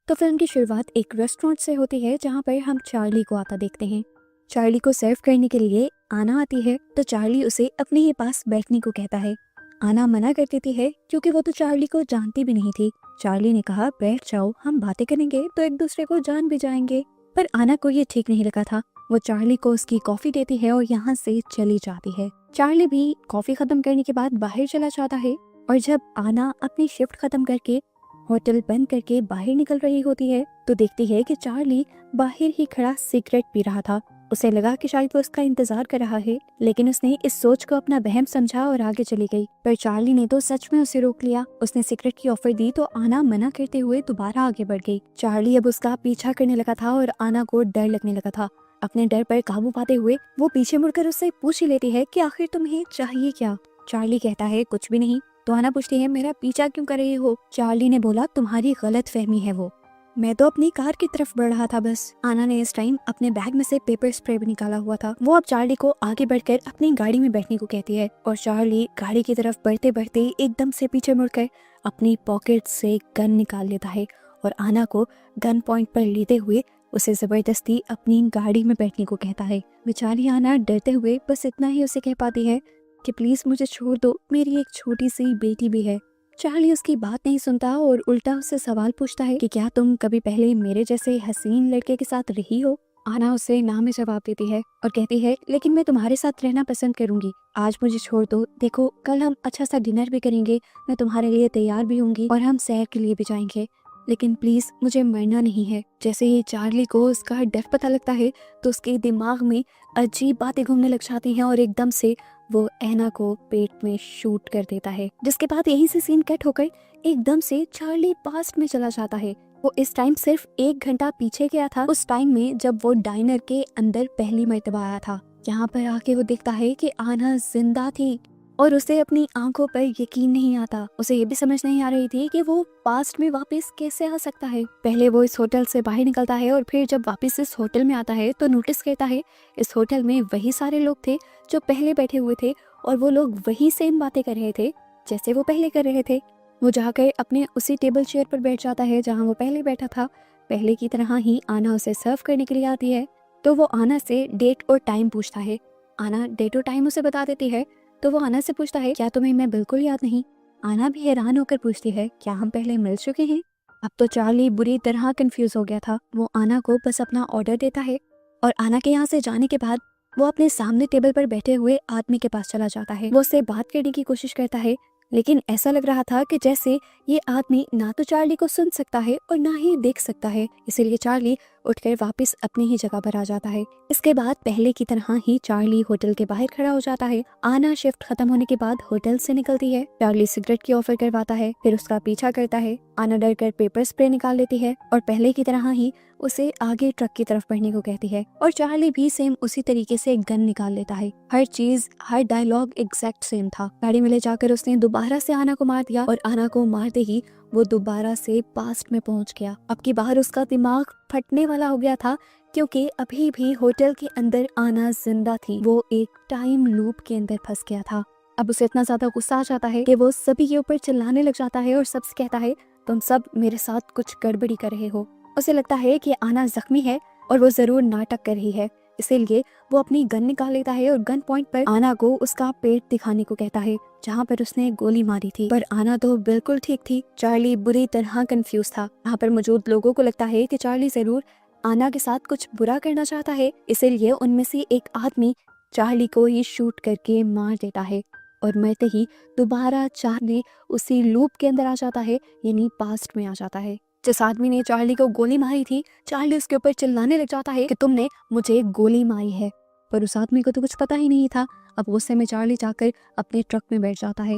तो फिल्म की शुरुआत एक रेस्टोरेंट से होती है जहाँ पर हम चार्ली को आता देखते हैं। चार्ली को सर्व करने के लिए आना आती है तो चार्ली उसे अपने ही पास बैठने को कहता है। आना मना कर देती है क्योंकि वो तो चार्ली को जानती भी नहीं थी। चार्ली ने कहा बैठ जाओ, हम बातें करेंगे तो एक दूसरे को जान भी जाएंगे। पर आना को ये ठीक नहीं लगा था। वो चार्ली को उसकी कॉफी देती है और यहाँ से चली जाती है। चार्ली भी कॉफी खत्म करने के बाद बाहर चला जाता है और जब आना अपनी शिफ्ट खत्म करके होटल बंद करके बाहर निकल रही होती है तो देखती है कि चार्ली बाहर ही खड़ा सिगरेट पी रहा था। उसे लगा कि शायद वो उसका इंतजार कर रहा है, लेकिन उसने इस सोच को अपना वहम समझा और आगे चली गई। पर चार्ली ने तो सच में उसे रोक लिया। उसने सिगरेट की ऑफर दी तो आना मना करते हुए दोबारा आगे बढ़ गई। चार्ली अब उसका पीछा करने लगा था और आना को डर लगने लगा था। अपने डर पर काबू पाते हुए वो पीछे मुड़कर उससे पूछ ही लेती है कि आखिर तुम्हें चाहिए क्या। चार्ली कहता है कुछ भी नहीं। तो आना पूछती है मेरा पीछा क्यों कर रही हो। चार्ली ने बोला तुम्हारी गलत फहमी है, वो मैं तो अपनी कार की तरफ बढ़ रहा था बस। आना ने इस टाइम अपने बैग में से पेपर स्प्रे भी निकाला हुआ था। वो अब चार्ली को आगे बढ़कर अपनी गाड़ी में बैठने को कहती है और चार्ली गाड़ी की तरफ बढ़ते बढ़ते एकदम से पीछे मुड़कर अपनी पॉकेट से गन निकाल लेता है और आना को गन पॉइंट पर लेते हुए उसे जबरदस्ती अपनी गाड़ी में बैठने को कहता है। बेचारी आना डरते हुए बस इतना ही उसे कह पाती है कि प्लीज मुझे छोड़ दो, मेरी एक छोटी सी बेटी भी है। चार्ली उसकी बात नहीं सुनता और उल्टा उससे सवाल पूछता है कि क्या तुम कभी पहले मेरे जैसे हसीन लड़के के साथ रही हो। आना उसे ना में जवाब देती है और कहती है लेकिन मैं तुम्हारे साथ रहना पसंद करूंगी, आज मुझे छोड़ दो। देखो कल हम अच्छा सा डिनर भी करेंगे, मैं तुम्हारे लिए तैयार भी होंगी और हम सैर के लिए भी जाएंगे, लेकिन प्लीज मुझे मरना नहीं है। जैसे ही चार्ली को उसका डर पता लगता है तो उसके दिमाग में अजीब बातें घूमने लग जाती हैं और एकदम से वो ऐना को पेट में शूट कर देता है। जिसके बाद यहीं से सीन कट होकर एकदम से चार्ली पास्ट में चला जाता है। वो इस टाइम सिर्फ 1 घंटा पीछे गया था, उस टाइम में जब वो डाइनर के अंदर पहली मर्तबा आया था। यहाँ पर आके वो देखता है कि आना जिंदा थी और उसे अपनी आंखों पर यकीन नहीं आता। उसे ये भी समझ नहीं आ रही थी कि वो पास्ट में वापस कैसे आ सकता है। पहले वो इस होटल से बाहर निकलता है और फिर जब वापस इस होटल में आता है तो नोटिस करता है इस होटल में वही सारे लोग थे जो पहले बैठे हुए थे और वो लोग वही सेम बातें कर रहे थे जैसे वो पहले कर रहे थे। वो जाकर अपने उसी टेबल चेयर पर बैठ जाता है जहाँ वो पहले बैठा था। पहले की तरह ही आना उसे सर्व करने के लिए आती है तो वो आना से डेट और टाइम पूछता है। आना डेट और टाइम उसे बता देती है तो वो आना से पूछता है क्या तुम्हें मैं बिल्कुल याद नहीं। आना भी हैरान होकर पूछती है क्या हम पहले मिल चुके हैं। अब तो चार्ली बुरी तरह कंफ्यूज हो गया था। वो आना को बस अपना ऑर्डर देता है और आना के यहाँ से जाने के बाद वो अपने सामने टेबल पर बैठे हुए आदमी के पास चला जाता है। वो उससे बात करने की कोशिश करता है लेकिन ऐसा लग रहा था कि जैसे ये आदमी ना तो चार्ली को सुन सकता है और ना ही देख सकता है, इसीलिए चार्ली उठकर वापस अपनी ही जगह पर आ जाता है। इसके बाद पहले की तरह ही चार्ली होटल के बाहर खड़ा हो जाता है। आना शिफ्ट खत्म होने के बाद होटल से निकलती है। चार्ली सिगरेट की ऑफर करवाता है, फिर उसका पीछा करता है। आना डर कर पेपर स्प्रे निकाल लेती है और पहले की तरह ही उसे आगे ट्रक की तरफ बढ़ने को कहती है और चार्ली भी सेम उसी तरीके से एक गन निकाल लेता है। हर चीज, हर डायलॉग एग्जैक्ट सेम था। गाड़ी में ले जाकर उसने दोबारा से आना को मार दिया और आना को मारते ही वो दोबारा से पास्ट में पहुंच गया। अब की बार उसका दिमाग फटने वाला हो गया था क्योंकि अभी भी होटल के अंदर आना जिंदा थी। वो एक टाइम लूप के अंदर फंस गया था। अब उसे इतना ज्यादा गुस्सा आ जाता है कि वो सभी के ऊपर चिल्लाने लग जाता है और सबसे कहता है तुम सब मेरे साथ कुछ गड़बड़ी कर रहे हो। उसे लगता है कि आना जख्मी है और वो जरूर नाटक कर रही है, इसीलिए वो अपनी गन निकाल लेता है और गन पॉइंट पर आना को उसका पेट दिखाने को कहता है जहाँ पर उसने गोली मारी थी। पर आना तो बिल्कुल ठीक थी। चार्ली बुरी तरह कंफ्यूज था। यहाँ पर मौजूद लोगों को लगता है कि चार्ली जरूर आना के साथ कुछ बुरा करना चाहता है, इसीलिए उनमें से एक आदमी चार्ली को ही शूट करके मार देता है और मरते ही दोबारा चार्ली उसी लूप के अंदर आ जाता है, यानी पास्ट में आ जाता है। जिस आदमी ने चार्ली को गोली मारी थी, चार्ली उसके ऊपर चिल्लाने लग जाता है कि तुमने मुझे गोली मारी है, पर उस आदमी को तो कुछ पता ही नहीं था। अब गुस्से में चार्ली जाकर अपने ट्रक में बैठ जाता है।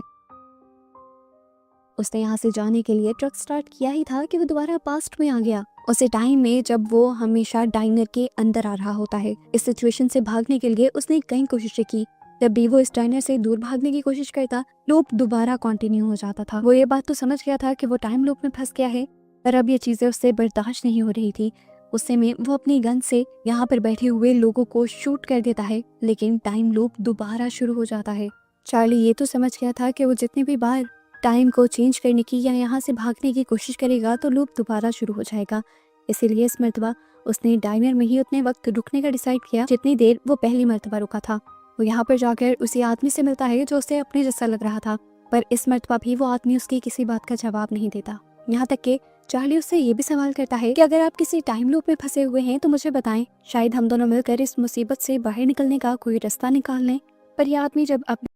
उसने यहाँ से जाने के लिए ट्रक स्टार्ट किया ही था कि वो दोबारा पास्ट में आ गया, उसे टाइम में जब वो हमेशा डाइनर के अंदर आ रहा होता है। इस सिचुएशन से भागने के लिए उसने कई कोशिशें की। जब भी वो इस डाइनर से दूर भागने की कोशिश करता, लूप दोबारा कंटिन्यू हो जाता था। वो ये बात तो समझ गया था कि वो टाइम लूप में फंस गया है, पर अब ये चीजें उससे बर्दाश्त नहीं हो रही थी। गुस्से में वो अपनी गन से यहाँ पर बैठे हुए लोगों को शूट कर देता है, लेकिन टाइम लूप दोबारा शुरू हो जाता है। चार्ली ये तो समझ गया था कि वो जितनी भी बार टाइम को चेंज करने की या यहाँ से भागने की कोशिश करेगा तो लूप दोबारा शुरू हो जाएगा। इसीलिए इस मर्तबा उसने डाइनर में ही उतने वक्त रुकने का डिसाइड किया जितनी देर वो पहली मर्तबा रुका था। वो यहाँ पर जाकर उसी आदमी से मिलता है जो उसे अपने जैसा लग रहा था, पर इस मर्तबा भी वो आदमी उसकी किसी बात का जवाब नहीं देता। यहाँ तक कि चार्ली उससे ये भी सवाल करता है कि अगर आप किसी टाइम लूप में फंसे हुए हैं तो मुझे बताएं, शायद हम दोनों मिलकर इस मुसीबत से बाहर निकलने का कोई रास्ता निकाल लें। पर यह आदमी जब अपने